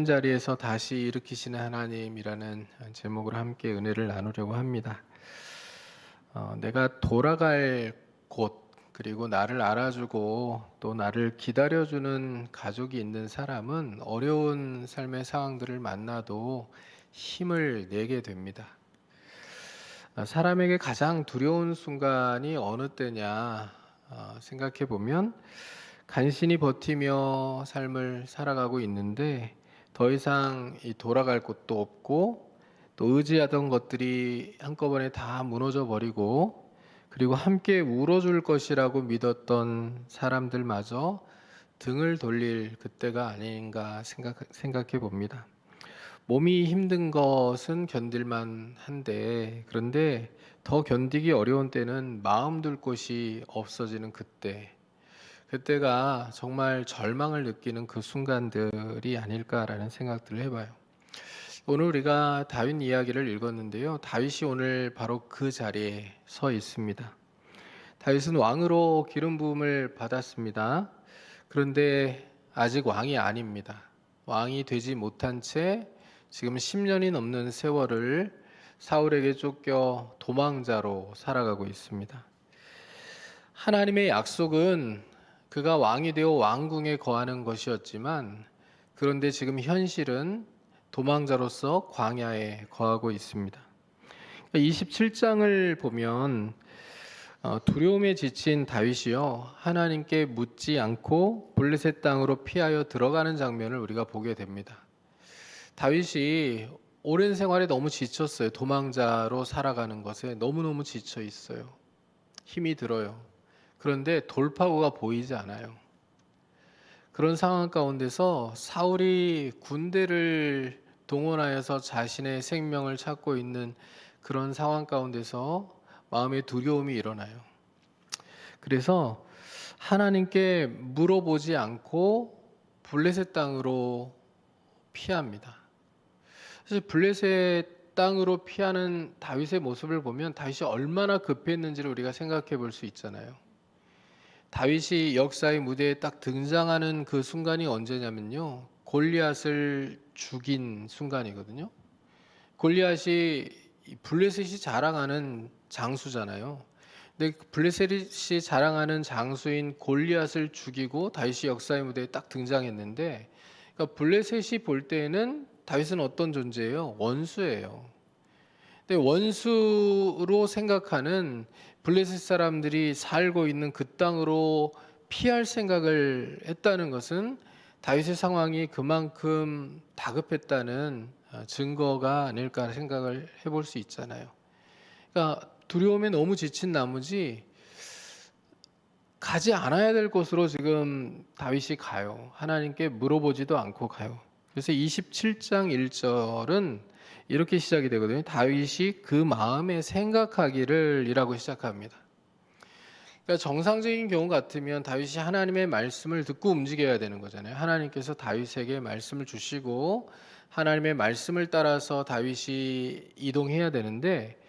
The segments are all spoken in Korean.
자리에서 다시 일으키시는 하나님이라는 제목으로 함께 은혜를 나누려고 합니다. 내가 돌아갈 곳, 그리고 나를 알아주고 또 나를 기다려주는 가족이 있는 사람은 어려운 삶의 상황들을 만나도 힘을 내게 됩니다. 사람에게 가장 두려운 순간이 어느 때냐 생각해 보면 간신히 버티며 삶을 살아가고 있는데 더 이상 돌아갈 곳도 없고 또 의지하던 것들이 한꺼번에 다 무너져 버리고 그리고 함께 울어줄 것이라고 믿었던 사람들마저 등을 돌릴 그때가 아닌가 생각해 봅니다. 몸이 힘든 것은 견딜만 한데 그런데 더 견디기 어려운 때는 마음 둘 곳이 없어지는 그때가 정말 절망을 느끼는 그 순간들이 아닐까라는 생각들을 해봐요. 오늘 우리가 다윗 이야기를 읽었는데요. 다윗이 오늘 바로 그 자리에 서 있습니다. 다윗은 왕으로 기름 부음을 받았습니다. 그런데 아직 왕이 아닙니다. 왕이 되지 못한 채 지금 10년이 넘는 세월을 사울에게 쫓겨 도망자로 살아가고 있습니다. 하나님의 약속은 그가 왕이 되어 왕궁에 거하는 것이었지만 그런데 지금 현실은 도망자로서 광야에 거하고 있습니다. 27장을 보면 두려움에 지친 다윗이요 하나님께 묻지 않고 블레셋 땅으로 피하여 들어가는 장면을 우리가 보게 됩니다. 다윗이 오랜 생활에 너무 지쳤어요. 도망자로 살아가는 것에 너무너무 지쳐 있어요. 힘이 들어요. 그런데 돌파구가 보이지 않아요. 그런 상황 가운데서 사울이 군대를 동원하여서 자신의 생명을 찾고 있는 그런 상황 가운데서 마음의 두려움이 일어나요. 그래서 하나님께 물어보지 않고 블레셋 땅으로 피합니다. 사실 블레셋 땅으로 피하는 다윗의 모습을 보면 다윗이 얼마나 급했는지를 우리가 생각해 볼 수 있잖아요. 다윗이 역사의 무대에 딱 등장하는 그 순간이 언제냐면요. 골리앗을 죽인 순간이거든요. 골리앗이 블레셋이 자랑하는 장수잖아요. 근데 블레셋이 자랑하는 장수인 골리앗을 죽이고 다윗이 역사의 무대에 딱 등장했는데 그러니까 블레셋이 볼 때에는 다윗은 어떤 존재예요? 원수예요. 근데 원수로 생각하는 블레셋 사람들이 살고 있는 그 땅으로 피할 생각을 했다는 것은 다윗의 상황이 그만큼 다급했다는 증거가 아닐까 생각을 해볼 수 있잖아요. 그러니까 두려움에 너무 지친 나머지 가지 않아야 될 곳으로 지금 다윗이 가요. 하나님께 물어보지도 않고 가요. 그래서 27장 1절은 이렇게 시작이 되거든요. 다윗이 그 마음에 생각하기를 이라고 시작합니다. 그러니까 정상적인 경우 같으면 다윗이 하나님의 말씀을 듣고 움직여야 되는 거잖아요. 하나님께서 다윗에게 말씀을 주시고 하나님의 말씀을 따라서 다윗이 이동해야 되는데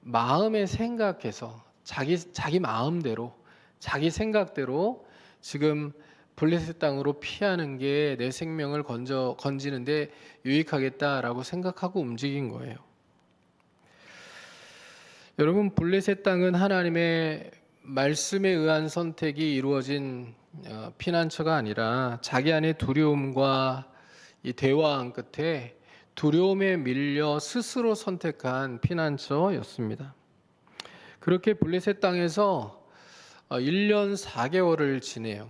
마음에 생각해서 자기 마음대로 자기 생각대로 지금 블레셋 땅으로 피하는 게 내 생명을 건지는데 유익하겠다라고 생각하고 움직인 거예요. 여러분, 블레셋 땅은 하나님의 말씀에 의한 선택이 이루어진 피난처가 아니라 자기 안의 두려움과 이 대화한 끝에 두려움에 밀려 스스로 선택한 피난처였습니다. 그렇게 블레셋 땅에서 1년 4개월을 지내요.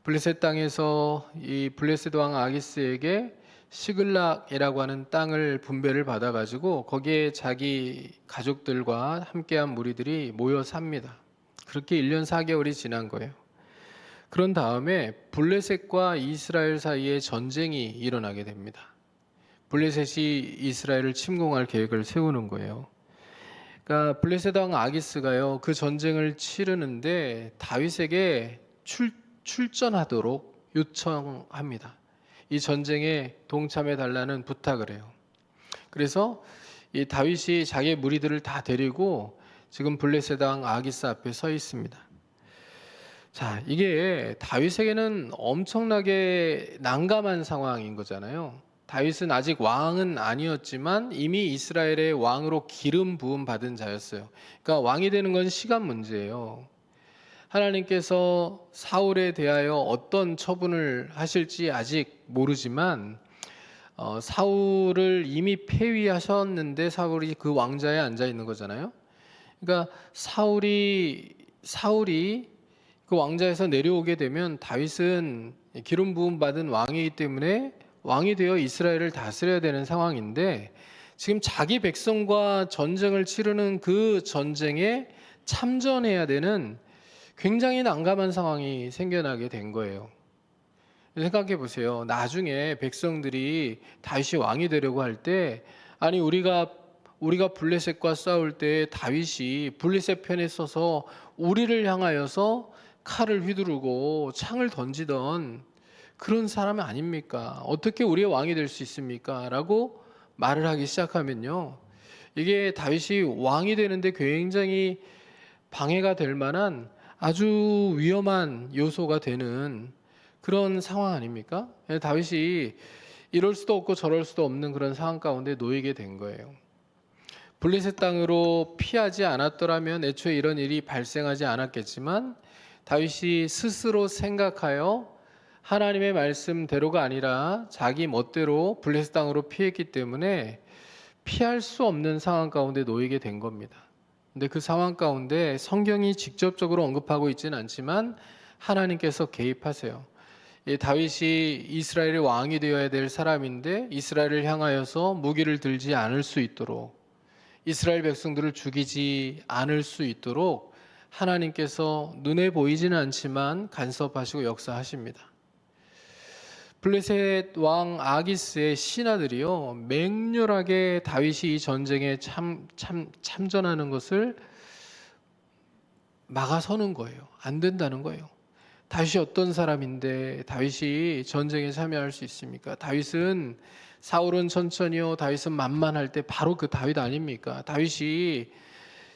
블레셋 땅에서 이 블레셋 왕 아기스에게 시글락이라고 하는 땅을 분배를 받아가지고 거기에 자기 가족들과 함께한 무리들이 모여 삽니다. 그렇게 1년 4개월이 지난 거예요. 그런 다음에 블레셋과 이스라엘 사이에 전쟁이 일어나게 됩니다. 블레셋이 이스라엘을 침공할 계획을 세우는 거예요. 그러니까 블레셋 왕 아기스가요 그 전쟁을 치르는데 다윗에게 출전하도록 요청합니다. 이 전쟁에 동참해 달라는 부탁을 해요. 그래서 이 다윗이 자기의 무리들을 다 데리고 지금 블레셋 왕 아기스 앞에 서 있습니다. 자, 이게 다윗에게는 엄청나게 난감한 상황인 거잖아요. 다윗은 아직 왕은 아니었지만 이미 이스라엘의 왕으로 기름 부음 받은 자였어요. 그러니까 왕이 되는 건 시간 문제예요. 하나님께서 사울에 대하여 어떤 처분을 하실지 아직 모르지만 사울을 이미 폐위하셨는데 사울이 그 왕좌에 앉아 있는 거잖아요. 그러니까 사울이 그 왕좌에서 내려오게 되면 다윗은 기름 부음 받은 왕이기 때문에 왕이 되어 이스라엘을 다스려야 되는 상황인데 지금 자기 백성과 전쟁을 치르는 그 전쟁에 참전해야 되는 굉장히 난감한 상황이 생겨나게 된 거예요. 생각해 보세요. 나중에 백성들이 다윗이 왕이 되려고 할 때, 아니 우리가 블레셋과 싸울 때 다윗이 블레셋 편에 서서 우리를 향하여서 칼을 휘두르고 창을 던지던 그런 사람이 아닙니까? 어떻게 우리의 왕이 될 수 있습니까? 라고 말을 하기 시작하면요, 이게 다윗이 왕이 되는데 굉장히 방해가 될 만한 아주 위험한 요소가 되는 그런 상황 아닙니까? 다윗이 이럴 수도 없고 저럴 수도 없는 그런 상황 가운데 놓이게 된 거예요. 블레셋 땅으로 피하지 않았더라면 애초에 이런 일이 발생하지 않았겠지만 다윗이 스스로 생각하여 하나님의 말씀대로가 아니라 자기 멋대로 블레셋 땅으로 피했기 때문에 피할 수 없는 상황 가운데 놓이게 된 겁니다. 근데 그 상황 가운데 성경이 직접적으로 언급하고 있지는 않지만 하나님께서 개입하세요. 다윗이 이스라엘의 왕이 되어야 될 사람인데 이스라엘을 향하여서 무기를 들지 않을 수 있도록, 이스라엘 백성들을 죽이지 않을 수 있도록 하나님께서 눈에 보이지는 않지만 간섭하시고 역사하십니다. 블레셋 왕 아기스의 신하들이요, 맹렬하게 다윗이 이 전쟁에 참전하는 것을 막아서는 거예요. 안 된다는 거예요. 다윗이 어떤 사람인데 다윗이 전쟁에 참여할 수 있습니까? 사울은 천천히요, 다윗은 만만할 때 바로 그 다윗 아닙니까? 다윗이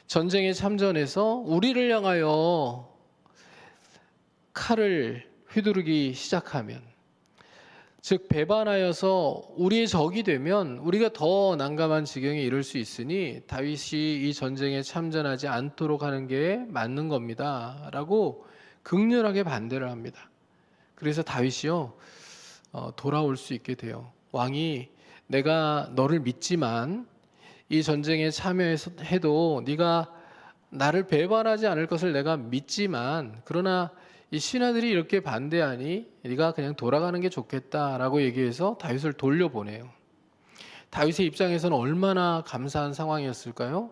전쟁에 참전해서 우리를 향하여 칼을 휘두르기 시작하면, 즉 배반하여서 우리의 적이 되면 우리가 더 난감한 지경에 이를 수 있으니 다윗이 이 전쟁에 참전하지 않도록 하는 게 맞는 겁니다 라고 극렬하게 반대를 합니다. 그래서 다윗이요, 돌아올 수 있게 돼요. 왕이 내가 너를 믿지만 이 전쟁에 참여해도 네가 나를 배반하지 않을 것을 내가 믿지만, 그러나 이 신하들이 이렇게 반대하니 네가 그냥 돌아가는 게 좋겠다라고 얘기해서 다윗을 돌려보내요. 다윗의 입장에서는 얼마나 감사한 상황이었을까요?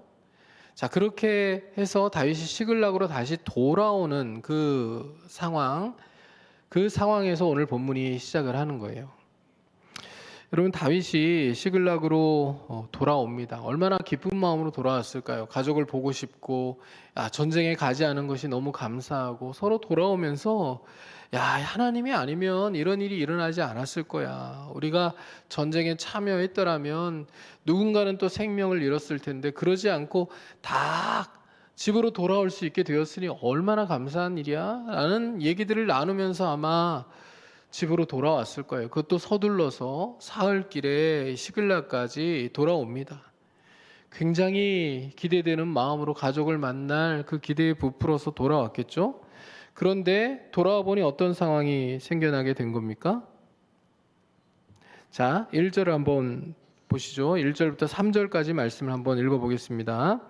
자, 그렇게 해서 다윗이 시글락으로 다시 돌아오는 그 상황에서 오늘 본문이 시작을 하는 거예요. 여러분, 다윗이 시글락으로 돌아옵니다. 얼마나 기쁜 마음으로 돌아왔을까요? 가족을 보고 싶고, 전쟁에 가지 않은 것이 너무 감사하고, 서로 돌아오면서 하나님이 아니면 이런 일이 일어나지 않았을 거야. 우리가 전쟁에 참여했더라면 누군가는 또 생명을 잃었을 텐데 그러지 않고 다 집으로 돌아올 수 있게 되었으니 얼마나 감사한 일이야 라는 얘기들을 나누면서 아마 집으로 돌아왔을 거예요. 그것도 서둘러서 사흘길에 시글락까지 돌아옵니다. 굉장히 기대되는 마음으로 가족을 만날 그 기대에 부풀어서 돌아왔겠죠. 그런데 돌아와 보니 어떤 상황이 생겨나게 된 겁니까? 자, 1절을 한번 보시죠. 1절부터 3절까지 말씀을 한번 읽어보겠습니다.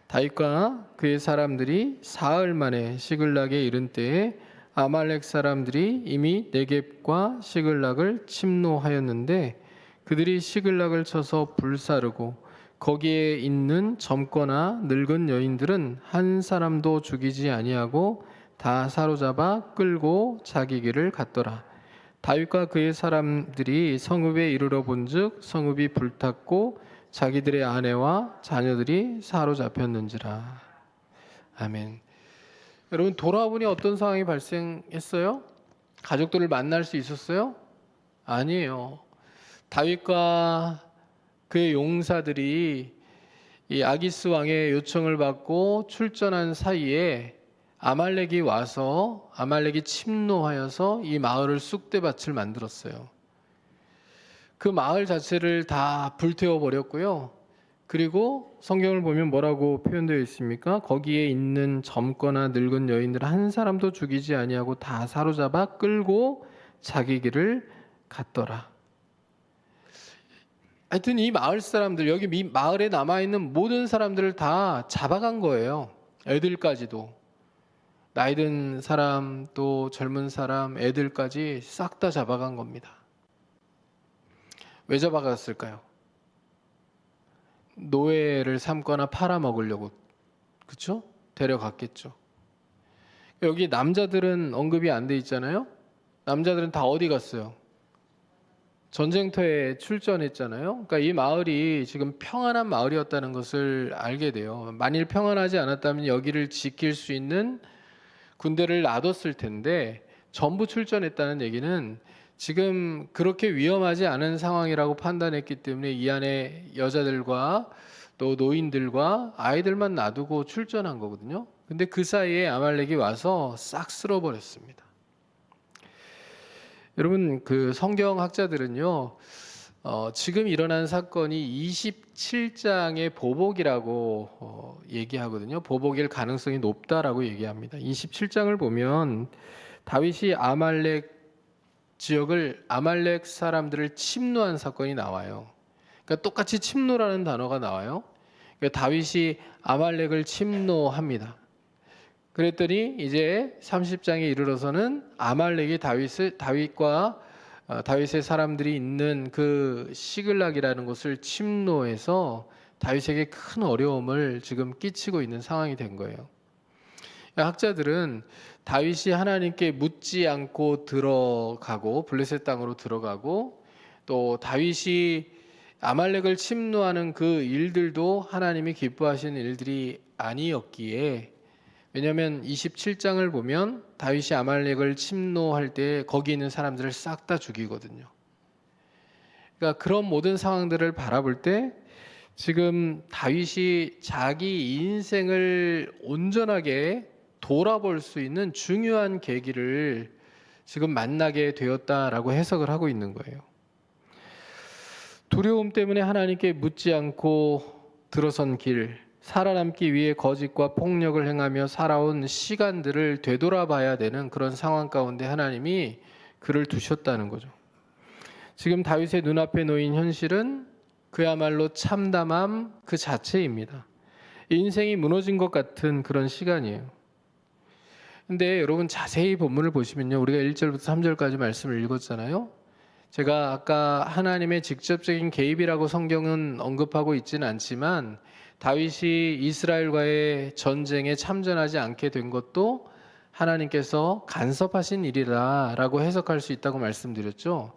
다윗과 그의 사람들이 사흘 만에 시글락에 이른 때에 아말렉 사람들이 이미 네겝과 시글락을 침노하였는데 그들이 시글락을 쳐서 불사르고 거기에 있는 젊거나 늙은 여인들은 한 사람도 죽이지 아니하고 다 사로잡아 끌고 자기 길을 갔더라. 다윗과 그의 사람들이 성읍에 이르러 본즉 성읍이 불탔고 자기들의 아내와 자녀들이 사로잡혔는지라. 아멘. 여러분, 돌아보니 어떤 상황이 발생했어요? 가족들을 만날 수 있었어요? 아니에요. 다윗과 그의 용사들이 이 아기스 왕의 요청을 받고 출전한 사이에 아말렉이 와서 아말렉이 침노하여서 이 마을을 쑥대밭을 만들었어요. 그 마을 자체를 다 불태워 버렸고요. 그리고 성경을 보면 뭐라고 표현되어 있습니까? 거기에 있는 젊거나 늙은 여인들 한 사람도 죽이지 아니하고 다 사로잡아 끌고 자기 길을 갔더라. 하여튼 이 마을 사람들, 여기 마을에 남아있는 모든 사람들을 다 잡아간 거예요. 애들까지도. 나이 든 사람, 또 젊은 사람, 애들까지 싹 다 잡아간 겁니다. 왜 잡아갔을까요? 노예를 삼거나 팔아먹으려고, 그쵸? 데려갔겠죠. 여기 남자들은 언급이 안 돼 있잖아요. 남자들은 다 어디 갔어요? 전쟁터에 출전했잖아요. 그러니까 이 마을이 지금 평안한 마을이었다는 것을 알게 돼요. 만일 평안하지 않았다면 여기를 지킬 수 있는 군대를 놔뒀을 텐데 전부 출전했다는 얘기는 지금 그렇게 위험하지 않은 상황이라고 판단했기 때문에 이 안에 여자들과 또 노인들과 아이들만 놔두고 출전한 거거든요. 근데 그 사이에 아말렉이 와서 싹 쓸어버렸습니다. 여러분, 그 성경학자들은요, 지금 일어난 사건이 27장의 보복이라고 얘기하거든요. 보복일 가능성이 높다라고 얘기합니다. 27장을 보면 다윗이 아말렉 지역을, 아말렉 사람들을 침노한 사건이 나와요. 그러니까 똑같이 침노라는 단어가 나와요. 그러니까 다윗이 아말렉을 침노합니다. 그랬더니 이제 30장에 이르러서는 아말렉이 다윗과 다윗의 사람들이 있는 그 시글락이라는 곳을 침노해서 다윗에게 큰 어려움을 지금 끼치고 있는 상황이 된 거예요. 학자들은 다윗이 하나님께 묻지 않고 들어가고 블레셋 땅으로 들어가고 또 다윗이 아말렉을 침노하는 그 일들도 하나님이 기뻐하시는 일들이 아니었기에, 왜냐하면 27장을 보면 다윗이 아말렉을 침노할 때 거기 있는 사람들을 싹 다 죽이거든요. 그러니까 그런 모든 상황들을 바라볼 때 지금 다윗이 자기 인생을 온전하게 돌아볼 수 있는 중요한 계기를 지금 만나게 되었다라고 해석을 하고 있는 거예요. 두려움 때문에 하나님께 묻지 않고 들어선 길, 살아남기 위해 거짓과 폭력을 행하며 살아온 시간들을 되돌아봐야 되는 그런 상황 가운데 하나님이 그를 두셨다는 거죠. 지금 다윗의 눈앞에 놓인 현실은 그야말로 참담함 그 자체입니다. 인생이 무너진 것 같은 그런 시간이에요. 근데 여러분 자세히 본문을 보시면요, 우리가 1절부터 3절까지 말씀을 읽었잖아요. 제가 아까 하나님의 직접적인 개입이라고 성경은 언급하고 있지는 않지만 다윗이 이스라엘과의 전쟁에 참전하지 않게 된 것도 하나님께서 간섭하신 일이라고 해석할 수 있다고 말씀드렸죠.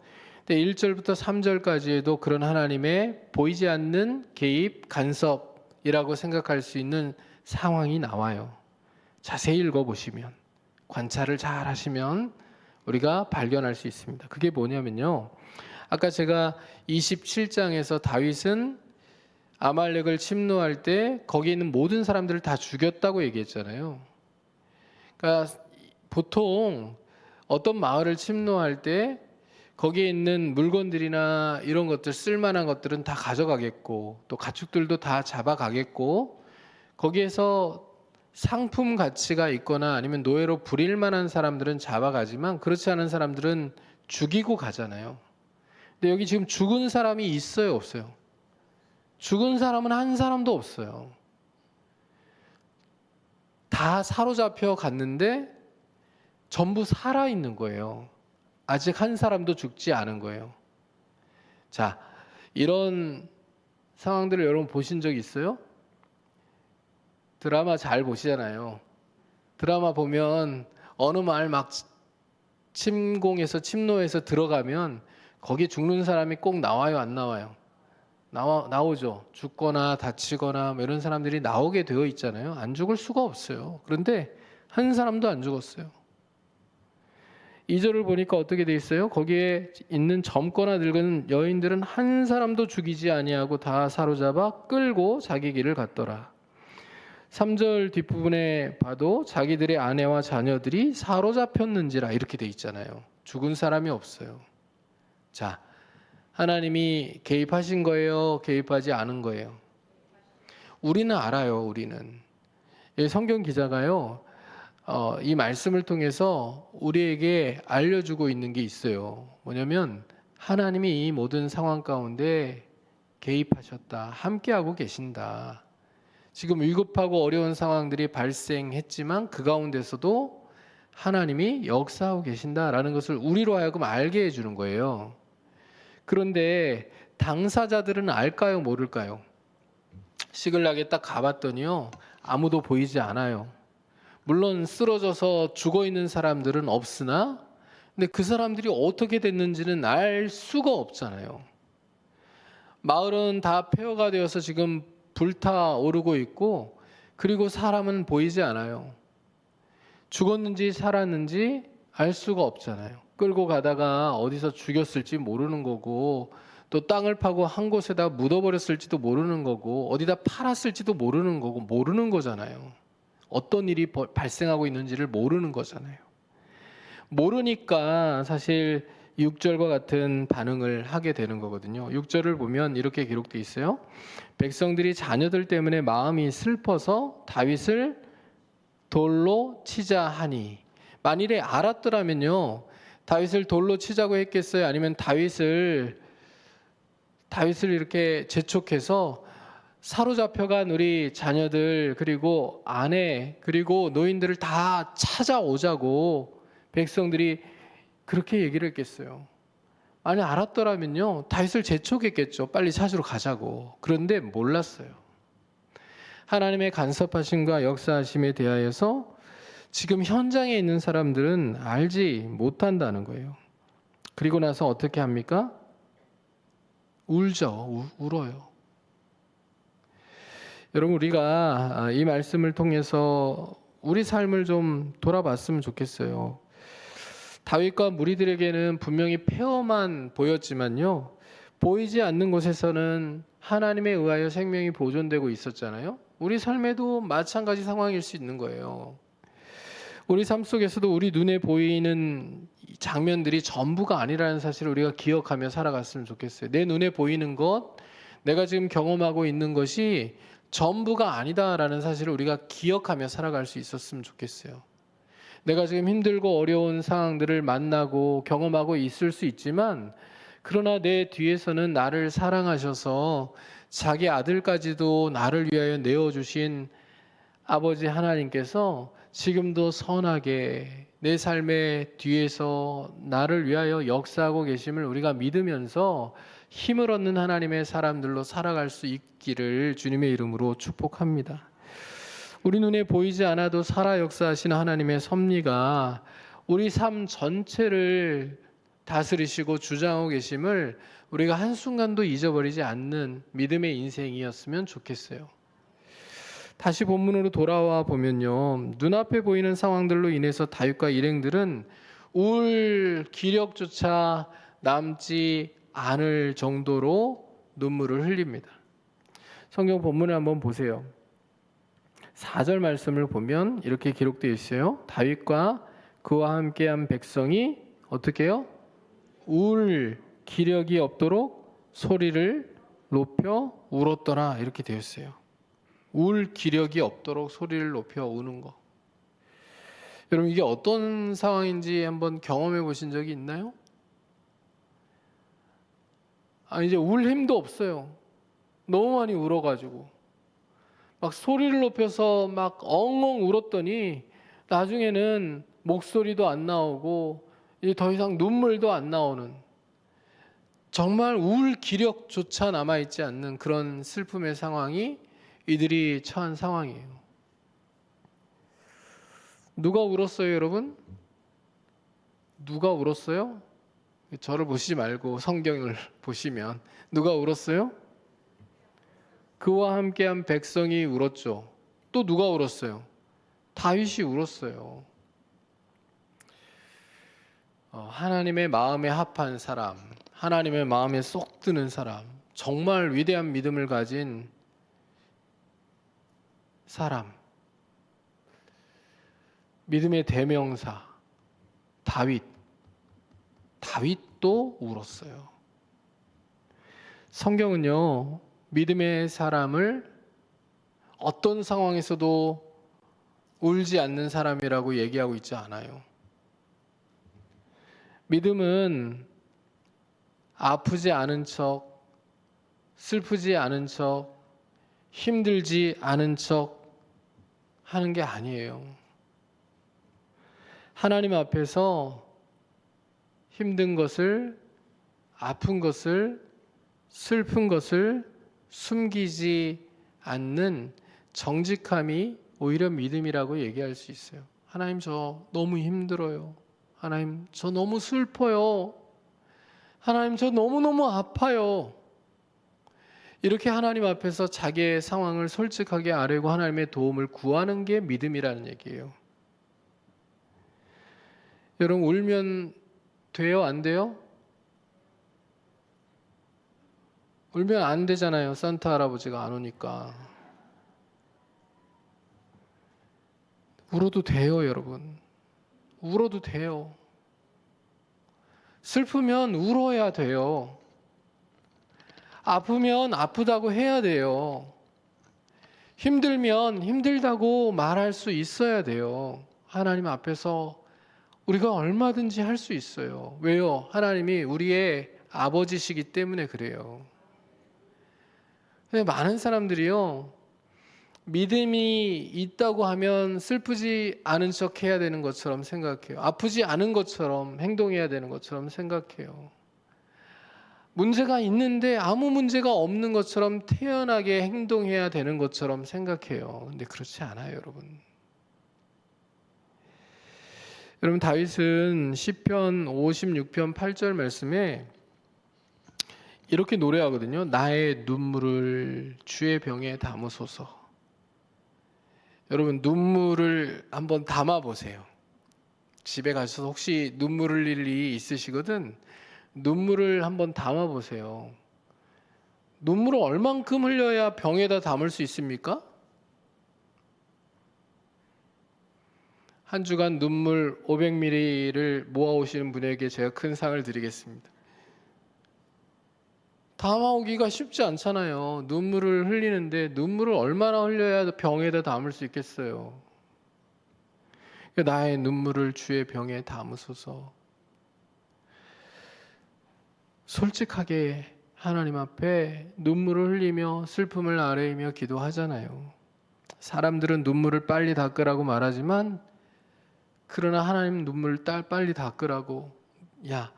근데 1절부터 3절까지에도 그런 하나님의 보이지 않는 개입, 간섭이라고 생각할 수 있는 상황이 나와요. 자세히 읽어보시면, 관찰을 잘 하시면 우리가 발견할 수 있습니다. 그게 뭐냐면요, 아까 제가 27장에서 다윗은 아말렉을 침노할 때 거기 있는 모든 사람들을 다 죽였다고 얘기했잖아요. 그러니까 보통 어떤 마을을 침노할 때 거기에 있는 물건들이나 이런 것들, 쓸만한 것들은 다 가져가겠고 또 가축들도 다 잡아가겠고, 거기에서 상품 가치가 있거나 아니면 노예로 부릴 만한 사람들은 잡아가지만 그렇지 않은 사람들은 죽이고 가잖아요. 근데 여기 지금 죽은 사람이 있어요, 없어요? 죽은 사람은 한 사람도 없어요. 다 사로잡혀 갔는데 전부 살아있는 거예요. 아직 한 사람도 죽지 않은 거예요. 자, 이런 상황들을 여러분 보신 적 있어요? 드라마 잘 보시잖아요. 드라마 보면 어느 마을 막 침노해서 들어가면 거기 죽는 사람이 꼭 나와요, 안 나와요? 나오죠. 죽거나 다치거나 뭐 이런 사람들이 나오게 되어 있잖아요. 안 죽을 수가 없어요. 그런데 한 사람도 안 죽었어요. 2절을 보니까 어떻게 돼 있어요? 거기에 있는 젊거나 늙은 여인들은 한 사람도 죽이지 아니하고 다 사로잡아 끌고 자기 길을 갔더라. 3절 뒷부분에 봐도 자기들의 아내와 자녀들이 사로잡혔는지라 이렇게 돼 있잖아요. 죽은 사람이 없어요. 자, 하나님이 개입하신 거예요? 개입하지 않은 거예요? 우리는 알아요. 우리는. 성경 기자가요. 이 말씀을 통해서 우리에게 알려주고 있는 게 있어요. 뭐냐면 하나님이 이 모든 상황 가운데 개입하셨다. 함께하고 계신다. 지금 위급하고 어려운 상황들이 발생했지만 그 가운데서도 하나님이 역사하고 계신다라는 것을 우리로 하여금 알게 해주는 거예요. 그런데 당사자들은 알까요? 모를까요? 시글락에 딱 가봤더니요. 아무도 보이지 않아요. 물론 쓰러져서 죽어있는 사람들은 없으나 근데 그 사람들이 어떻게 됐는지는 알 수가 없잖아요. 마을은 다 폐허가 되어서 지금 불타오르고 있고 그리고 사람은 보이지 않아요. 죽었는지 살았는지 알 수가 없잖아요. 끌고 가다가 어디서 죽였을지 모르는 거고 또 땅을 파고 한 곳에다 묻어버렸을지도 모르는 거고 어디다 팔았을지도 모르는 거고 모르는 거잖아요. 어떤 일이 발생하고 있는지를 모르는 거잖아요. 모르니까 사실 6절과 같은 반응을 하게 되는 거거든요. 6절을 보면 이렇게 기록되어 있어요. 백성들이 자녀들 때문에 마음이 슬퍼서 다윗을 돌로 치자 하니. 만일에 알았더라면요. 다윗을 돌로 치자고 했겠어요? 아니면 다윗을 이렇게 재촉해서 사로잡혀간 우리 자녀들 그리고 아내 그리고 노인들을 다 찾아오자고 백성들이 그렇게 얘기를 했겠어요. 아니 알았더라면요 다윗을 재촉했겠죠. 빨리 찾으러 가자고. 그런데 몰랐어요. 하나님의 간섭하심과 역사하심에 대하여서 지금 현장에 있는 사람들은 알지 못한다는 거예요. 그리고 나서 어떻게 합니까? 울죠. 울어요. 여러분 우리가 이 말씀을 통해서 우리 삶을 좀 돌아봤으면 좋겠어요. 다윗과 무리들에게는 분명히 폐허만 보였지만요. 보이지 않는 곳에서는 하나님에 의하여 생명이 보존되고 있었잖아요. 우리 삶에도 마찬가지 상황일 수 있는 거예요. 우리 삶 속에서도 우리 눈에 보이는 장면들이 전부가 아니라는 사실을 우리가 기억하며 살아갔으면 좋겠어요. 내 눈에 보이는 것, 내가 지금 경험하고 있는 것이 전부가 아니다라는 사실을 우리가 기억하며 살아갈 수 있었으면 좋겠어요. 내가 지금 힘들고 어려운 상황들을 만나고 경험하고 있을 수 있지만 그러나 내 뒤에서는 나를 사랑하셔서 자기 아들까지도 나를 위하여 내어주신 아버지 하나님께서 지금도 선하게 내 삶의 뒤에서 나를 위하여 역사하고 계심을 우리가 믿으면서 힘을 얻는 하나님의 사람들로 살아갈 수 있기를 주님의 이름으로 축복합니다. 우리 눈에 보이지 않아도 살아 역사하시는 하나님의 섭리가 우리 삶 전체를 다스리시고 주장하고 계심을 우리가 한순간도 잊어버리지 않는 믿음의 인생이었으면 좋겠어요. 다시 본문으로 돌아와 보면요. 눈앞에 보이는 상황들로 인해서 다윗과 일행들은 울 기력조차 남지 않을 정도로 눈물을 흘립니다. 성경 본문을 한번 보세요. 4절 말씀을 보면 이렇게 기록되어 있어요. 다윗과 그와 함께한 백성이 어떻게 해요? 울 기력이 없도록 소리를 높여 울었더라 이렇게 되어 있어요. 울 기력이 없도록 소리를 높여 우는 거. 여러분 이게 어떤 상황인지 한번 경험해 보신 적이 있나요? 이제 울 힘도 없어요. 너무 많이 울어가지고 막 소리를 높여서 막 엉엉 울었더니 나중에는 목소리도 안 나오고 이제 더 이상 눈물도 안 나오는 정말 울 기력조차 남아있지 않는 그런 슬픔의 상황이 이들이 처한 상황이에요. 누가 울었어요, 여러분? 누가 울었어요? 저를 보시지 말고 성경을 보시면 누가 울었어요? 그와 함께한 백성이 울었죠. 또 누가 울었어요? 다윗이 울었어요. 하나님의 마음에 합한 사람, 하나님의 마음에 쏙 드는 사람, 정말 위대한 믿음을 가진 사람, 믿음의 대명사 다윗도 울었어요. 성경은요, 믿음의 사람을 어떤 상황에서도 울지 않는 사람이라고 얘기하고 있지 않아요. 믿음은 아프지 않은 척, 슬프지 않은 척, 힘들지 않은 척 하는 게 아니에요. 하나님 앞에서 힘든 것을, 아픈 것을, 슬픈 것을 숨기지 않는 정직함이 오히려 믿음이라고 얘기할 수 있어요. 하나님, 저 너무 힘들어요. 하나님, 저 너무 슬퍼요. 하나님, 저 너무너무 아파요. 이렇게 하나님 앞에서 자기의 상황을 솔직하게 아뢰고 하나님의 도움을 구하는 게 믿음이라는 얘기예요. 여러분, 울면 돼요? 안 돼요? 울면 안 되잖아요. 산타 할아버지가 안 오니까. 울어도 돼요, 여러분. 울어도 돼요. 슬프면 울어야 돼요. 아프면 아프다고 해야 돼요. 힘들면 힘들다고 말할 수 있어야 돼요. 하나님 앞에서 우리가 얼마든지 할 수 있어요. 왜요? 하나님이 우리의 아버지시기 때문에 그래요. 근데 많은 사람들이요, 믿음이 있다고 하면 슬프지 않은 척 해야 되는 것처럼 생각해요. 아프지 않은 것처럼 행동해야 되는 것처럼 생각해요. 문제가 있는데 아무 문제가 없는 것처럼 태연하게 행동해야 되는 것처럼 생각해요. 근데 그렇지 않아요, 여러분. 여러분, 다윗은 시편 56편 8절 말씀에 이렇게 노래하거든요. 나의 눈물을 주의 병에 담으소서. 여러분, 눈물을 한번 담아 보세요. 집에 가셔서 혹시 눈물 흘릴 일이 있으시거든, 눈물을 한번 담아 보세요. 눈물을 얼만큼 흘려야 병에다 담을 수 있습니까? 한 주간 눈물 500ml를 모아오시는 분에게 제가 큰 상을 드리겠습니다. 담아오기가 쉽지 않잖아요. 눈물을 흘리는데 눈물을 얼마나 흘려야 병에다 담을 수 있겠어요. 나의 눈물을 주의 병에 담으소서. 솔직하게 하나님 앞에 눈물을 흘리며 슬픔을 아뢰이며 기도하잖아요. 사람들은 눈물을 빨리 닦으라고 말하지만, 그러나 하나님 눈물을 빨리 닦으라고, 야,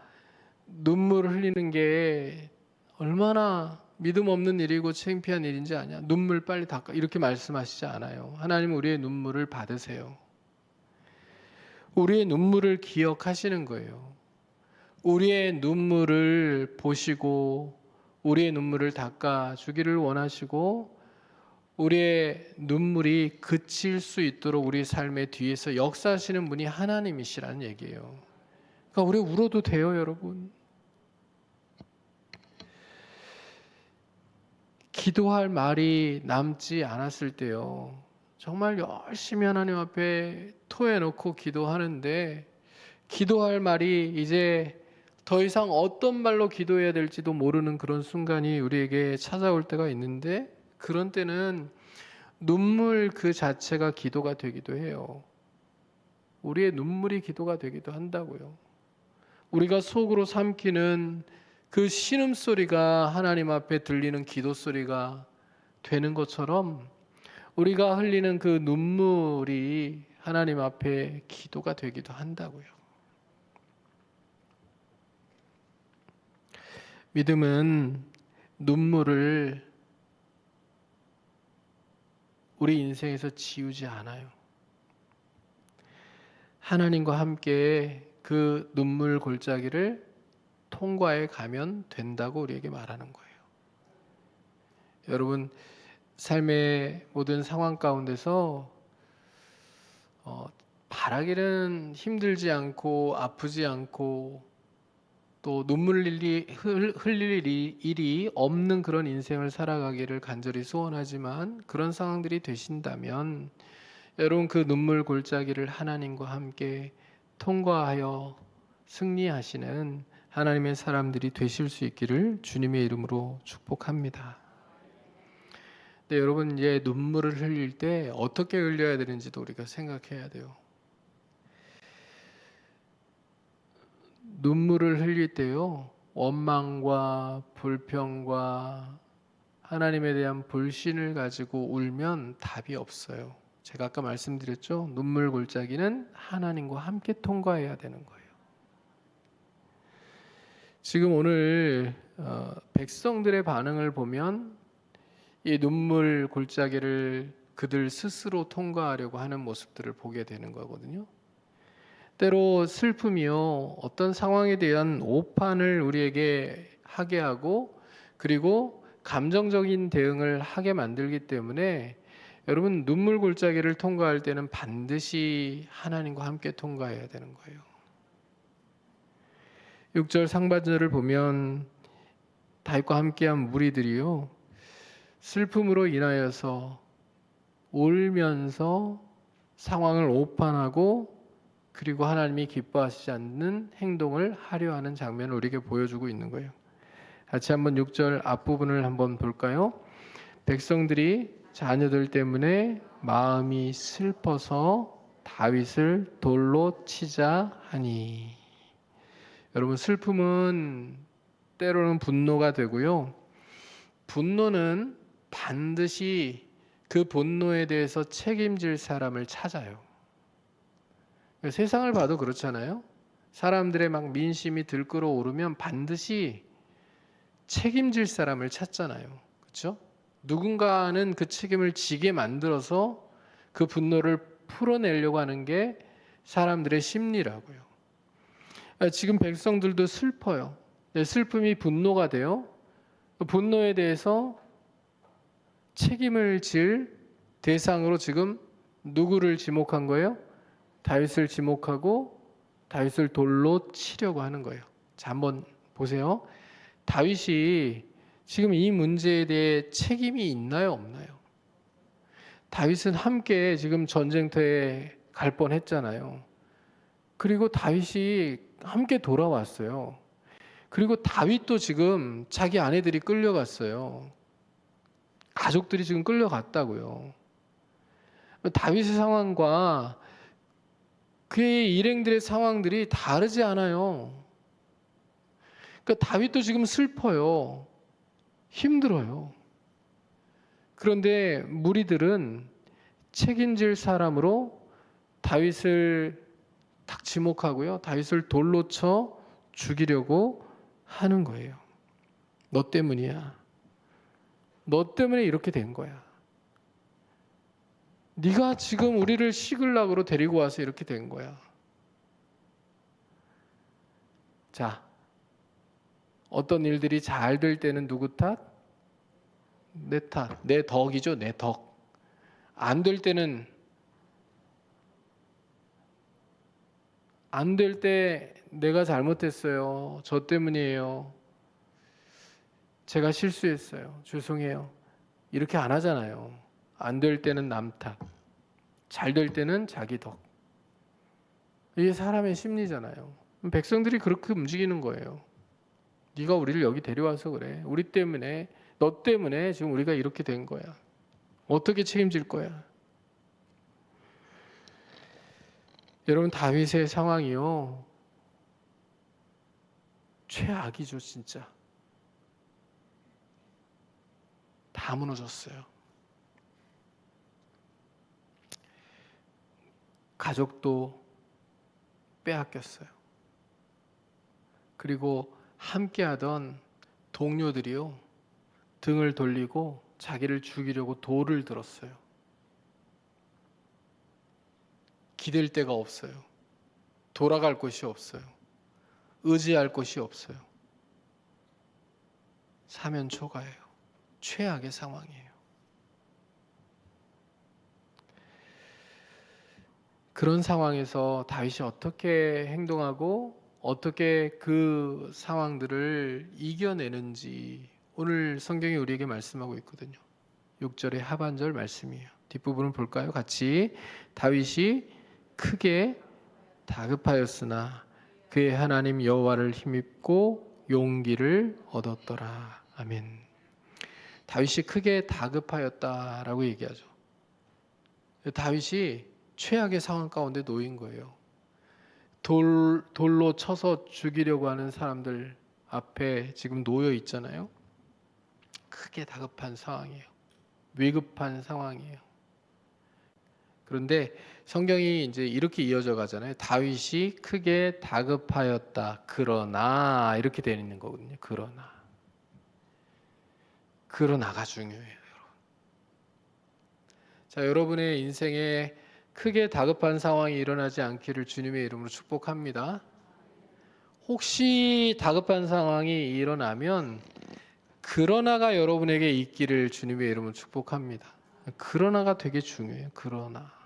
눈물을 흘리는 게 얼마나 믿음 없는 일이고 창피한 일인지 아냐? 눈물 빨리 닦아. 이렇게 말씀하시지 않아요. 하나님, 우리의 눈물을 받으세요. 우리의 눈물을 기억하시는 거예요. 우리의 눈물을 보시고 우리의 눈물을 닦아 주기를 원하시고, 우리의 눈물이 그칠 수 있도록 우리 삶의 뒤에서 역사하시는 분이 하나님이시라는 얘기예요. 그러니까 우리 울어도 돼요, 여러분. 기도할 말이 남지 않았을 때요, 정말 열심히 하나님 앞에 토해놓고 기도하는데, 기도할 말이 이제 더 이상 어떤 말로 기도해야 될지도 모르는 그런 순간이 우리에게 찾아올 때가 있는데, 그런 때는 눈물 그 자체가 기도가 되기도 해요. 우리의 눈물이 기도가 되기도 한다고요. 우리가 속으로 삼키는 그 신음소리가 하나님 앞에 들리는 기도소리가 되는 것처럼, 우리가 흘리는 그 눈물이 하나님 앞에 기도가 되기도 한다고요. 믿음은 눈물을 우리 인생에서 지우지 않아요. 하나님과 함께 그 눈물 골짜기를 통과해 가면 된다고 우리에게 말하는 거예요. 여러분, 삶의 모든 상황 가운데서 바라기는 힘들지 않고 아프지 않고 또 눈물 흘릴 일이 없는 그런 인생을 살아가기를 간절히 소원하지만, 그런 상황들이 되신다면 여러분 그 눈물 골짜기를 하나님과 함께 통과하여 승리하시는 하나님의 사람들이 되실 수 있기를 주님의 이름으로 축복합니다. 네, 여러분 이제 눈물을 흘릴 때 어떻게 흘려야 되는지도 우리가 생각해야 돼요. 눈물을 흘릴 때요, 원망과 불평과 하나님에 대한 불신을 가지고 울면 답이 없어요. 제가 아까 말씀드렸죠? 눈물 골짜기는 하나님과 함께 통과해야 되는 거예요. 지금 오늘 백성들의 반응을 보면 이 눈물 골짜기를 그들 스스로 통과하려고 하는 모습들을 보게 되는 거거든요. 때로 슬픔이요, 어떤 상황에 대한 오판을 우리에게 하게 하고, 그리고 감정적인 대응을 하게 만들기 때문에 여러분 눈물 골짜기를 통과할 때는 반드시 하나님과 함께 통과해야 되는 거예요. 6절 상반절을 보면 다윗과 함께한 무리들이요, 슬픔으로 인하여서 울면서 상황을 오판하고 그리고 하나님이 기뻐하시지 않는 행동을 하려 하는 장면을 우리에게 보여주고 있는 거예요. 같이 한번 6절 앞부분을 한번 볼까요? 백성들이 자녀들 때문에 마음이 슬퍼서 다윗을 돌로 치자 하니. 여러분 슬픔은 때로는 분노가 되고요. 분노는 반드시 그 분노에 대해서 책임질 사람을 찾아요. 세상을 봐도 그렇잖아요. 사람들의 막 민심이 들끓어 오르면 반드시 책임질 사람을 찾잖아요. 그렇죠? 누군가는 그 책임을 지게 만들어서 그 분노를 풀어내려고 하는 게 사람들의 심리라고요. 지금 백성들도 슬퍼요. 슬픔이 분노가 돼요. 분노에 대해서 책임을 질 대상으로 지금 누구를 지목한 거예요? 다윗을 지목하고 다윗을 돌로 치려고 하는 거예요. 자, 한번 보세요. 다윗이 지금 이 문제에 대해 책임이 있나요, 없나요? 다윗은 함께 지금 전쟁터에 갈 뻔했잖아요. 그리고 다윗이 함께 돌아왔어요. 그리고 다윗도 지금 자기 아내들이 끌려갔어요. 가족들이 지금 끌려갔다고요. 다윗의 상황과 그의 일행들의 상황들이 다르지 않아요. 그러니까 다윗도 지금 슬퍼요. 힘들어요. 그런데 무리들은 책임질 사람으로 다윗을 딱 지목하고요. 다윗을 돌로 쳐 죽이려고 하는 거예요. 너 때문이야. 너 때문에 이렇게 된 거야. 네가 지금 우리를 시글락으로 데리고 와서 이렇게 된 거야. 자, 어떤 일들이 잘 될 때는 누구 탓? 내 탓. 내 덕이죠, 내 덕. 안 될 때는, 안 될 때 내가 잘못했어요. 저 때문이에요. 제가 실수했어요. 죄송해요. 이렇게 안 하잖아요. 안 될 때는 남 탓. 잘 될 때는 자기 덕. 이게 사람의 심리잖아요. 백성들이 그렇게 움직이는 거예요. 네가 우리를 여기 데려와서 그래. 우리 때문에, 너 때문에 지금 우리가 이렇게 된 거야. 어떻게 책임질 거야? 여러분 다윗의 상황이요, 최악이죠. 진짜 다 무너졌어요. 가족도 빼앗겼어요. 그리고 함께하던 동료들이요, 등을 돌리고 자기를 죽이려고 돌을 들었어요. 기댈 데가 없어요. 돌아갈 곳이 없어요. 의지할 곳이 없어요. 사면 초가예요. 최악의 상황이에요. 그런 상황에서 다윗이 어떻게 행동하고 어떻게 그 상황들을 이겨내는지 오늘 성경이 우리에게 말씀하고 있거든요. 6절의 하반절 말씀이에요. 뒷부분을 볼까요? 같이. 다윗이 크게 다급하였으나 그의 하나님 여호와를 힘입고 용기를 얻었더라. 아멘. 다윗이 크게 다급하였다라고 얘기하죠. 다윗이 최악의 상황 가운데 놓인 거예요. 돌로 쳐서 죽이려고 하는 사람들 앞에 지금 놓여 있잖아요. 크게 다급한 상황이에요. 위급한 상황이에요. 그런데 성경이 이제 이렇게 이어져 가잖아요. 다윗이 크게 다급하였다. 그러나 이렇게 되어 있는 거거든요. 그러나가 중요해요, 여러분. 자, 여러분의 인생에 크게 다급한 상황이 일어나지 않기를 주님의 이름으로 축복합니다. 혹시 다급한 상황이 일어나면 그러나가 여러분에게 있기를 주님의 이름으로 축복합니다. 그러나가 되게 중요해요. 그러나.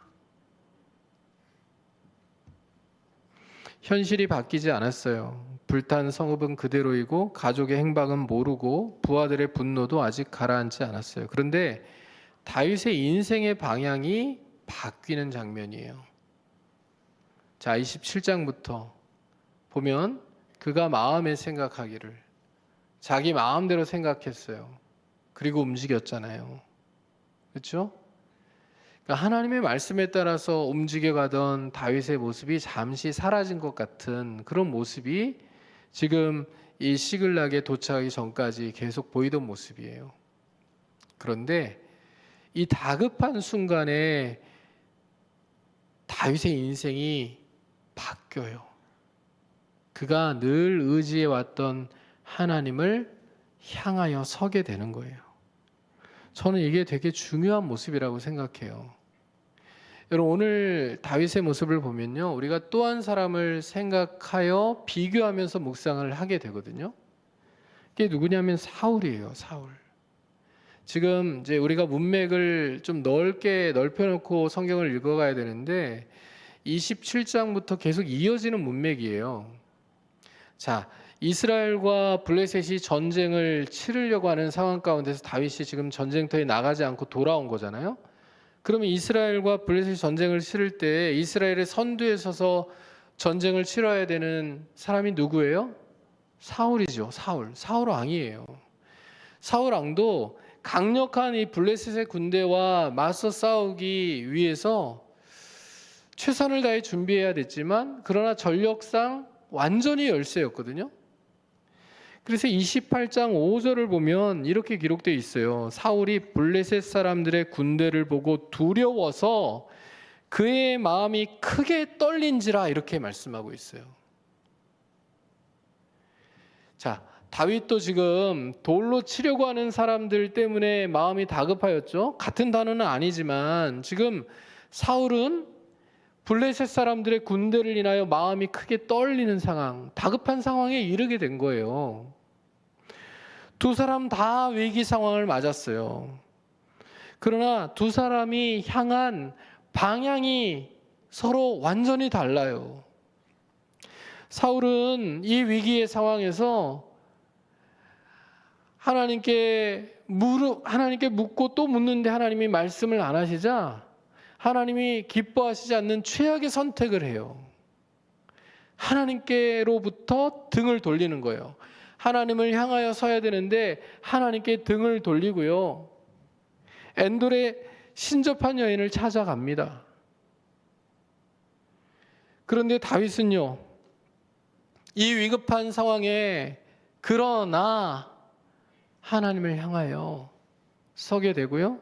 현실이 바뀌지 않았어요. 불탄 성읍은 그대로이고 가족의 행방은 모르고 부하들의 분노도 아직 가라앉지 않았어요. 그런데 다윗의 인생의 방향이 바뀌는 장면이에요. 자, 27장부터 보면 그가 마음에 생각하기를 자기 마음대로 생각했어요. 그리고 움직였잖아요. 그렇죠? 그러니까 하나님의 말씀에 따라서 움직여가던 다윗의 모습이 잠시 사라진 것 같은 그런 모습이 지금 이 시글락에 도착하기 전까지 계속 보이던 모습이에요. 그런데 이 다급한 순간에 다윗의 인생이 바뀌어요. 그가 늘 의지해왔던 하나님을 향하여 서게 되는 거예요. 저는 이게 되게 중요한 모습이라고 생각해요. 여러분, 오늘 다윗의 모습을 보면요, 우리가 또 한 사람을 생각하여 비교하면서 묵상을 하게 되거든요. 그게 누구냐면 사울이에요. 사울. 지금 이제 우리가 문맥을 좀 넓게 넓혀놓고 성경을 읽어가야 되는데 27장부터 계속 이어지는 문맥이에요. 자, 이스라엘과 블레셋이 전쟁을 치르려고 하는 상황 가운데서 다윗이 지금 전쟁터에 나가지 않고 돌아온 거잖아요. 그러면 이스라엘과 블레셋이 전쟁을 치를 때 이스라엘의 선두에 서서 전쟁을 치러야 되는 사람이 누구예요? 사울이죠. 사울 왕이에요. 사울 왕도 강력한 이 블레셋의 군대와 맞서 싸우기 위해서 최선을 다해 준비해야 됐지만 그러나 전력상 완전히 열세였거든요. 그래서 28장 5절을 보면 이렇게 기록되어 있어요. 사울이 블레셋 사람들의 군대를 보고 두려워서 그의 마음이 크게 떨린지라 이렇게 말씀하고 있어요. 자, 다윗도 지금 돌로 치려고 하는 사람들 때문에 마음이 다급하였죠. 같은 단어는 아니지만 지금 사울은 블레셋 사람들의 군대를 인하여 마음이 크게 떨리는 상황, 다급한 상황에 이르게 된 거예요. 두 사람 다 위기 상황을 맞았어요. 그러나 두 사람이 향한 방향이 서로 완전히 달라요. 사울은 이 위기의 상황에서 하나님께 묻고 또 묻는데 하나님이 말씀을 안 하시자 하나님이 기뻐하시지 않는 최악의 선택을 해요. 하나님께로부터 등을 돌리는 거예요. 하나님을 향하여 서야 되는데 하나님께 등을 돌리고요. 엔돌의 신접한 여인을 찾아갑니다. 그런데 다윗은요, 이 위급한 상황에 그러나 하나님을 향하여 서게 되고요.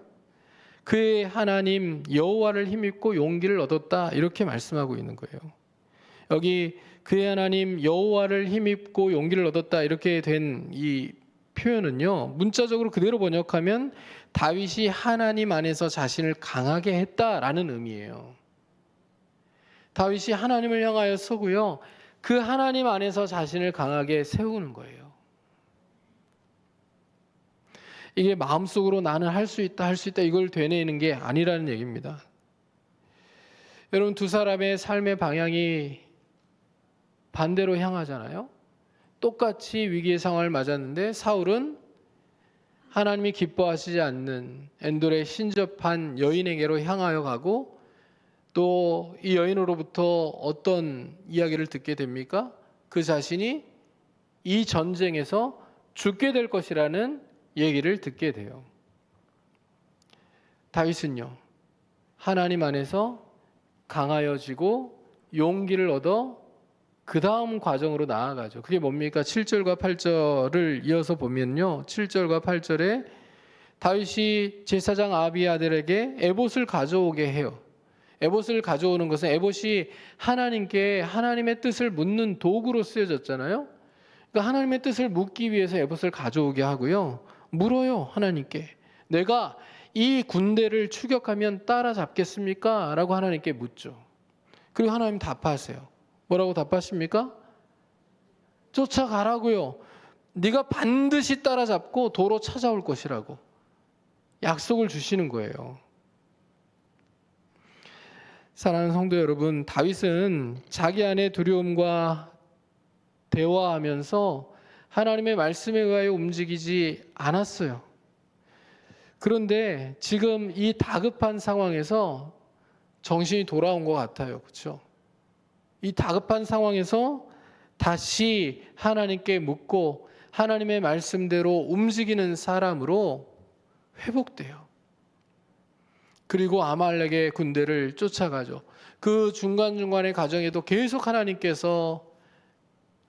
그의 하나님 여호와를 힘입고 용기를 얻었다 이렇게 말씀하고 있는 거예요. 여기 그의 하나님 여호와를 힘입고 용기를 얻었다 이렇게 된 이 표현은요, 문자적으로 그대로 번역하면 다윗이 하나님 안에서 자신을 강하게 했다라는 의미예요. 다윗이 하나님을 향하여 서고요, 그 하나님 안에서 자신을 강하게 세우는 거예요. 이게 마음속으로 나는 할 수 있다 이걸 되뇌이는 게 아니라는 얘기입니다. 여러분, 두 사람의 삶의 방향이 반대로 향하잖아요. 똑같이 위기의 상황을 맞았는데 사울은 하나님이 기뻐하시지 않는 엔돌의 신접한 여인에게로 향하여 가고 또 이 여인으로부터 어떤 이야기를 듣게 됩니까? 그 자신이 이 전쟁에서 죽게 될 것이라는 얘기를 듣게 돼요. 다윗은요, 하나님 안에서 강하여지고 용기를 얻어 그 다음 과정으로 나아가죠. 그게 뭡니까? 7절과 8절을 이어서 보면요, 7절과 8절에 다윗이 제사장 아비아들에게 에봇을 가져오게 해요. 에봇을 가져오는 것은 에봇이 하나님께 하나님의 뜻을 묻는 도구로 쓰여졌잖아요. 그러니까 하나님의 뜻을 묻기 위해서 에봇을 가져오게 하고요, 물어요, 하나님께. 내가 이 군대를 추격하면 따라잡겠습니까? 라고 하나님께 묻죠. 그리고 하나님 답하세요. 뭐라고 답하십니까? 쫓아가라고요. 네가 반드시 따라잡고 도로 찾아올 것이라고 약속을 주시는 거예요. 사랑하는 성도 여러분, 다윗은 자기 안의 두려움과 대화하면서 하나님의 말씀에 의하여 움직이지 않았어요. 그런데 지금 이 다급한 상황에서 정신이 돌아온 것 같아요. 그렇죠? 이 다급한 상황에서 다시 하나님께 묻고 하나님의 말씀대로 움직이는 사람으로 회복돼요. 그리고 아말렉의 군대를 쫓아가죠. 그 중간중간의 과정에도 계속 하나님께서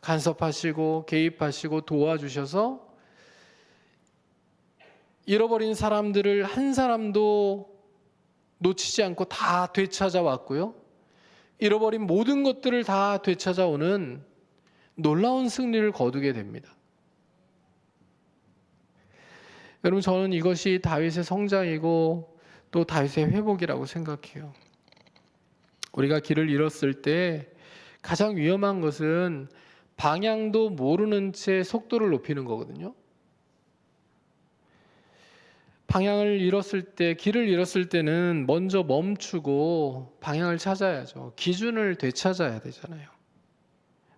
간섭하시고 개입하시고 도와주셔서 잃어버린 사람들을 한 사람도 놓치지 않고 다 되찾아왔고요. 잃어버린 모든 것들을 다 되찾아오는 놀라운 승리를 거두게 됩니다. 여러분, 저는 이것이 다윗의 성장이고 또 다윗의 회복이라고 생각해요. 우리가 길을 잃었을 때 가장 위험한 것은 방향도 모르는 채 속도를 높이는 거거든요. 방향을 잃었을 때, 길을 잃었을 때는 먼저 멈추고 방향을 찾아야죠. 기준을 되찾아야 되잖아요.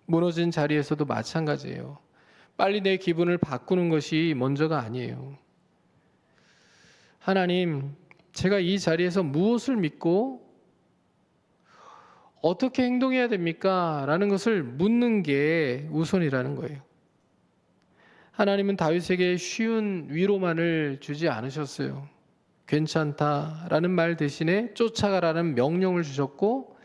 무너진 자리에서도 마찬가지예요. 빨리 내 기분을 바꾸는 것이 먼저가 아니에요. 하나님, 제가 이 자리에서 무엇을 믿고 어떻게 행동해야 됩니까? 라는 것을 묻는 게 우선이라는 거예요. 하나님은 다윗에게 쉬운 위로만을 주지 않으셨어요. 괜찮다라는 말 대신에 쫓아가라는 명령을 주셨고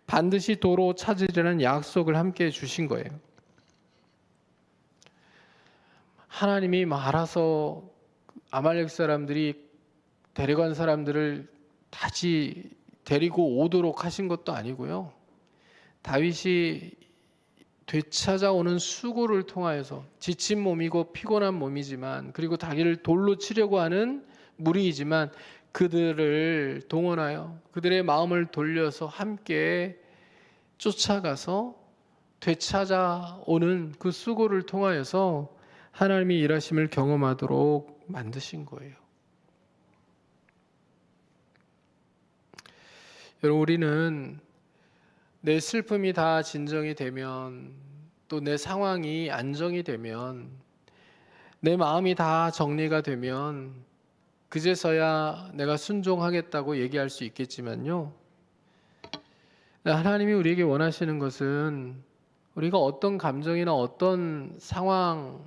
반드시 도로 찾으려는 약속을 함께 주신 거예요. 하나님이 알아서 아말렉 사람들이 데려간 사람들을 다시 데리고 오도록 하신 것도 아니고요. 다윗이 되찾아오는 수고를 통하여서 지친 몸이고 피곤한 몸이지만, 그리고 자기를 돌로 치려고 하는 무리이지만 그들을 동원하여 그들의 마음을 돌려서 함께 쫓아가서 되찾아오는 그 수고를 통하여서 하나님이 일하심을 경험하도록 만드신 거예요. 여러분, 우리는 내 슬픔이 다 진정이 되면, 또 내 상황이 안정이 되면, 내 마음이 다 정리가 되면 그제서야 내가 순종하겠다고 얘기할 수 있겠지만요, 하나님이 우리에게 원하시는 것은 우리가 어떤 감정이나 어떤 상황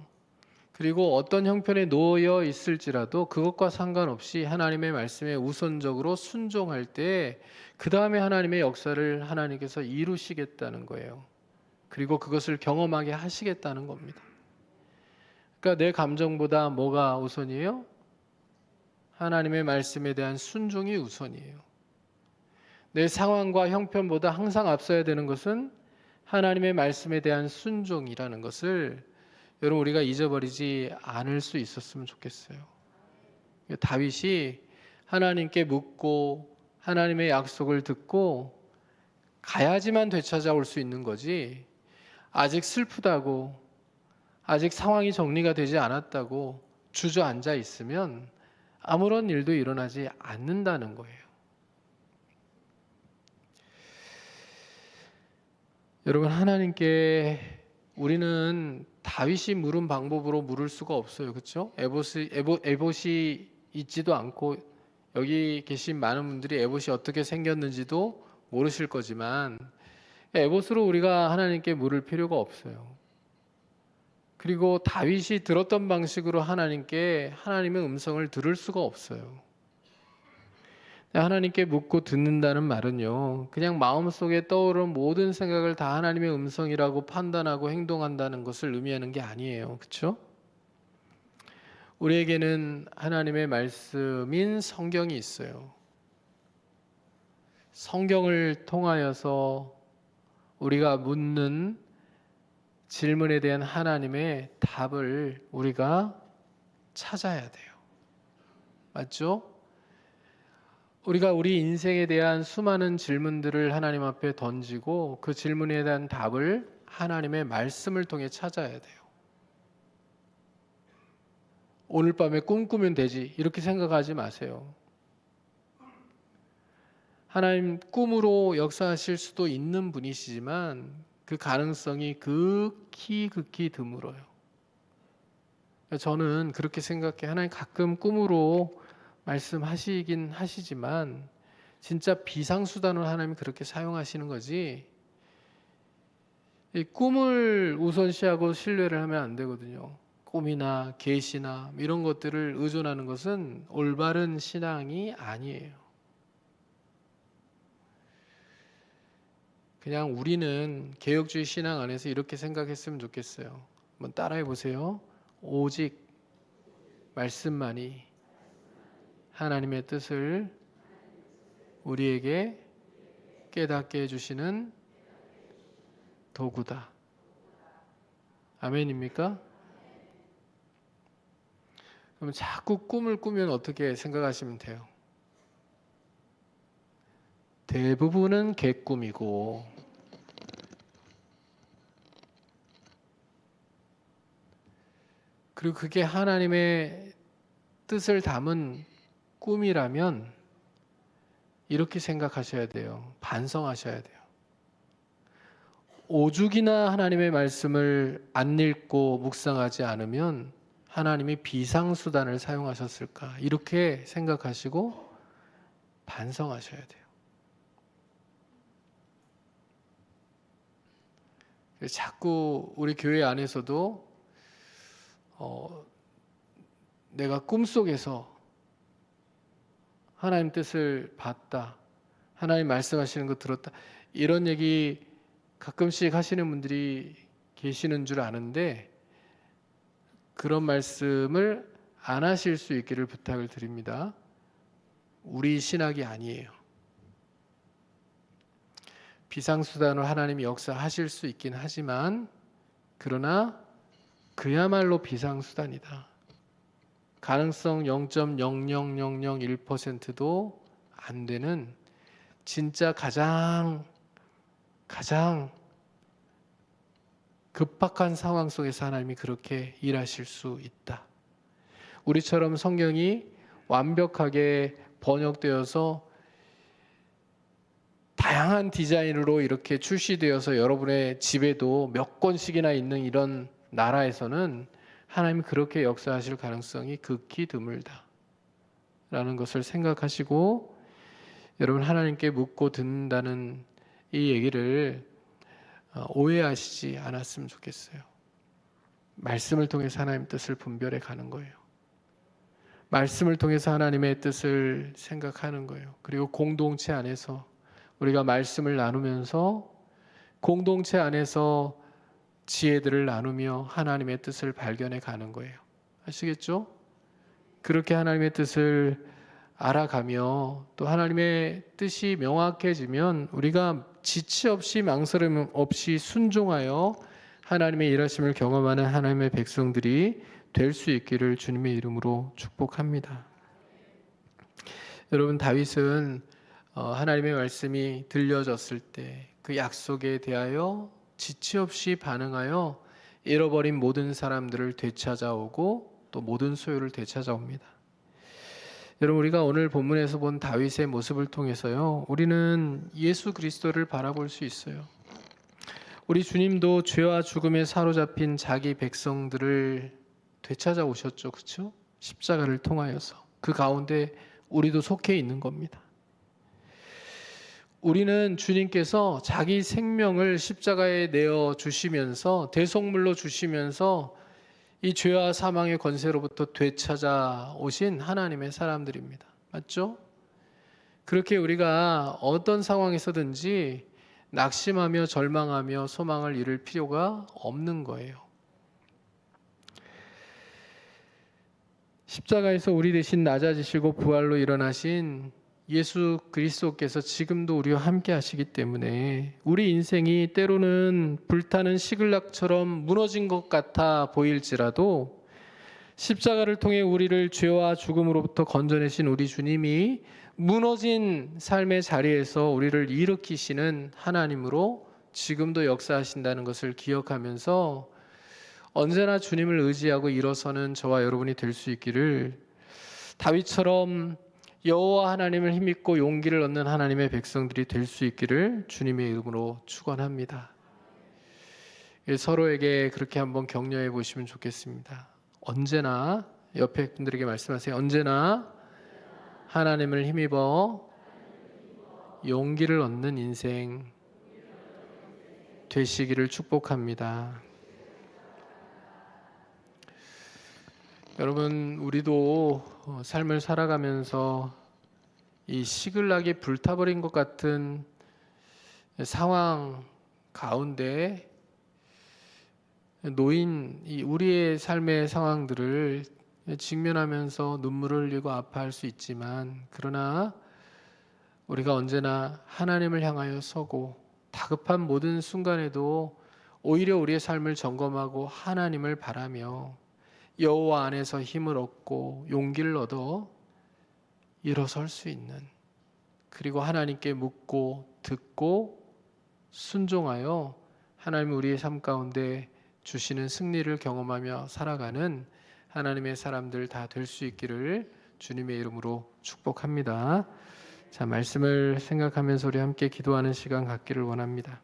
그리고 어떤 형편에 놓여 있을지라도 그것과 상관없이 하나님의 말씀에 우선적으로 순종할 때 그 다음에 하나님의 역사를 하나님께서 이루시겠다는 거예요. 그리고 그것을 경험하게 하시겠다는 겁니다. 그러니까 내 감정보다 뭐가 우선이에요? 하나님의 말씀에 대한 순종이 우선이에요. 내 상황과 형편보다 항상 앞서야 되는 것은 하나님의 말씀에 대한 순종이라는 것을 여러분, 우리가 잊어버리지 않을 수 있었으면 좋겠어요. 다윗이 하나님께 묻고 하나님의 약속을 듣고 가야지만 되찾아올 수 있는 거지, 아직 슬프다고, 아직 상황이 정리가 되지 않았다고 주저앉아 있으면 아무런 일도 일어나지 않는다는 거예요. 여러분, 하나님께 우리는 다윗이 물은 방법으로 물을 수가 없어요. 그렇죠? 에봇이 있지도 않고 여기 계신 많은 분들이 에봇이 어떻게 생겼는지도 모르실 거지만 에봇으로 우리가 하나님께 물을 필요가 없어요. 그리고 다윗이 들었던 방식으로 하나님께 하나님의 음성을 들을 수가 없어요. 하나님께 묻고 듣는다는 말은요, 그냥 마음속에 떠오르는 모든 생각을 다 하나님의 음성이라고 판단하고 행동한다는 것을 의미하는 게 아니에요. 그렇죠? 우리에게는 하나님의 말씀인 성경이 있어요. 성경을 통하여서 우리가 묻는 질문에 대한 하나님의 답을 우리가 찾아야 돼요. 맞죠? 우리가 우리 인생에 대한 수많은 질문들을 하나님 앞에 던지고 그 질문에 대한 답을 하나님의 말씀을 통해 찾아야 돼요. 오늘 밤에 꿈꾸면 되지 이렇게 생각하지 마세요. 하나님 꿈으로 역사하실 수도 있는 분이시지만 그 가능성이 극히 드물어요. 저는 그렇게 생각해. 하나님 가끔 꿈으로 말씀하시긴 하시지만 진짜 비상수단으로 하나님이 그렇게 사용하시는 거지, 이 꿈을 우선시하고 신뢰를 하면 안 되거든요. 꿈이나 계시나 이런 것들을 의존하는 것은 올바른 신앙이 아니에요. 그냥 우리는 개혁주의 신앙 안에서 이렇게 생각했으면 좋겠어요. 한번 따라해 보세요. 오직 말씀만이 하나님의 뜻을 우리에게 깨닫게 해주시는 도구다. 아멘입니까? 그럼 자꾸 꿈을 꾸면 어떻게 생각하시면 돼요? 대부분은 개꿈이고 그리고 그게 하나님의 뜻을 담은 꿈이라면 이렇게 생각하셔야 돼요. 반성하셔야 돼요. 오죽이나 하나님의 말씀을 안 읽고 묵상하지 않으면 하나님이 비상수단을 사용하셨을까, 이렇게 생각하시고 반성하셔야 돼요. 자꾸 우리 교회 안에서도 내가 꿈속에서 하나님 뜻을 봤다, 하나님 말씀하시는 거 들었다, 이런 얘기 가끔씩 하시는 분들이 계시는 줄 아는데 그런 말씀을 안 하실 수 있기를 부탁을 드립니다. 우리 신학이 아니에요. 비상수단으로 하나님이 역사하실 수 있긴 하지만 그러나 그야말로 비상수단이다. 가능성 0.00001%도 안 되는 진짜 가장 급박한 상황 속에서 하나님이 그렇게 일하실 수 있다. 우리처럼 성경이 완벽하게 번역되어서 다양한 디자인으로 이렇게 출시되어서 여러분의 집에도 몇 권씩이나 있는 이런 나라에서는 하나님이 그렇게 역사하실 가능성이 극히 드물다 라는 것을 생각하시고, 여러분 하나님께 묻고 듣는다는 이 얘기를 오해하시지 않았으면 좋겠어요. 말씀을 통해서 하나님의 뜻을 분별해 가는 거예요. 말씀을 통해서 하나님의 뜻을 생각하는 거예요. 그리고 공동체 안에서 우리가 말씀을 나누면서 공동체 안에서 지혜들을 나누며 하나님의 뜻을 발견해 가는 거예요. 아시겠죠? 그렇게 하나님의 뜻을 알아가며 또 하나님의 뜻이 명확해지면 우리가 지체 없이 망설임 없이 순종하여 하나님의 일하심을 경험하는 하나님의 백성들이 될 수 있기를 주님의 이름으로 축복합니다. 여러분, 다윗은 하나님의 말씀이 들려졌을 때 그 약속에 대하여 지체 없이 반응하여 잃어버린 모든 사람들을 되찾아오고 또 모든 소유를 되찾아옵니다. 여러분, 우리가 오늘 본문에서 본 다윗의 모습을 통해서요, 우리는 예수 그리스도를 바라볼 수 있어요. 우리 주님도 죄와 죽음에 사로잡힌 자기 백성들을 되찾아오셨죠. 그렇죠? 십자가를 통하여서. 그 가운데 우리도 속해 있는 겁니다. 우리는 주님께서 자기 생명을 십자가에 내어 주시면서 대속물로 주시면서 이 죄와 사망의 권세로부터 되찾아 오신 하나님의 사람들입니다. 맞죠? 그렇게 우리가 어떤 상황에서든지 낙심하며 절망하며 소망을 잃을 필요가 없는 거예요. 십자가에서 우리 대신 낮아지시고 부활로 일어나신 예수 그리스도께서 지금도 우리와 함께 하시기 때문에 우리 인생이 때로는 불타는 시글락처럼 무너진 것 같아 보일지라도 십자가를 통해 우리를 죄와 죽음으로부터 건져내신 우리 주님이 무너진 삶의 자리에서 우리를 일으키시는 하나님으로 지금도 역사하신다는 것을 기억하면서 언제나 주님을 의지하고 일어서는 저와 여러분이 될 수 있기를, 다윗처럼 여호와 하나님을 힘입고 용기를 얻는 하나님의 백성들이 될 수 있기를 주님의 이름으로 축원합니다. 서로에게 그렇게 한번 격려해 보시면 좋겠습니다. 언제나 옆에 분들에게 말씀하세요. 언제나 하나님을 힘입어 용기를 얻는 인생 되시기를 축복합니다. 여러분, 우리도 삶을 살아가면서 이 시글락이 불타버린 것 같은 상황 가운데 놓인 이 우리의 삶의 상황들을 직면하면서 눈물을 흘리고 아파할 수 있지만, 그러나 우리가 언제나 하나님을 향하여 서고 다급한 모든 순간에도 오히려 우리의 삶을 점검하고 하나님을 바라며 여호와 안에서 힘을 얻고 용기를 얻어 일어설 수 있는, 그리고 하나님께 묻고 듣고 순종하여 하나님 우리의 삶 가운데 주시는 승리를 경험하며 살아가는 하나님의 사람들 다 될 수 있기를 주님의 이름으로 축복합니다. 자, 말씀을 생각하면서 우리 함께 기도하는 시간 갖기를 원합니다.